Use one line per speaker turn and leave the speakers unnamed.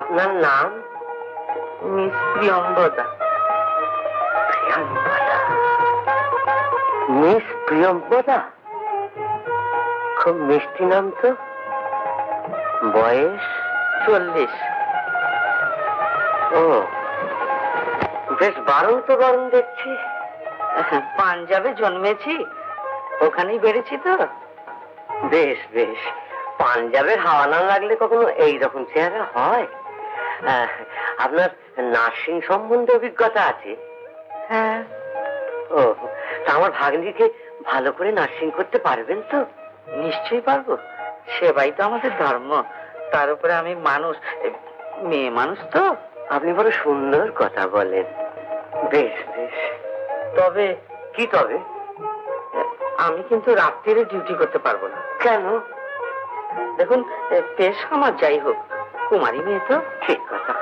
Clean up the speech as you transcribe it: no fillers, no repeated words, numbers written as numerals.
আপনার নাম?
Miss প্রিয়ম্বদা।
প্রিয়ম্বদা? Miss প্রিয়ম্বদা? খুব মিষ্টি নাম তো। বয়স?
40।
ও, বেশ বারণ তো বারণ দেখছি।
পাঞ্জাবে জন্মেছি, ওখানেই বেড়েছি তো।
বেশ বেশ, পাঞ্জাবের হাওয়া না লাগলে কখনো এইরকম চেহারা হয়? আপনার নার্সিং সম্বন্ধে অভিজ্ঞতা আছে?
হ্যাঁ।
ও, তা আমার ভাগ্নিকে ভালো করে নার্সিং করতে পারবেন তো?
নিশ্চয়ই পারবো, সেবাই তো আমাদের ধর্ম। তার উপরে আমি মানুষ, মেয়ে মানুষ তো।
আপনি বড় সুন্দর কথা বলেন। বেশ বেশ,
তবে
কি তবে?
আমি কিন্তু রাত্রিরে ডিউটি করতে পারবো না।
কেন?
দেখুন, পেশ আমার যাই হোক, কুমারী মেয়ে তো।
ঠিক কথা।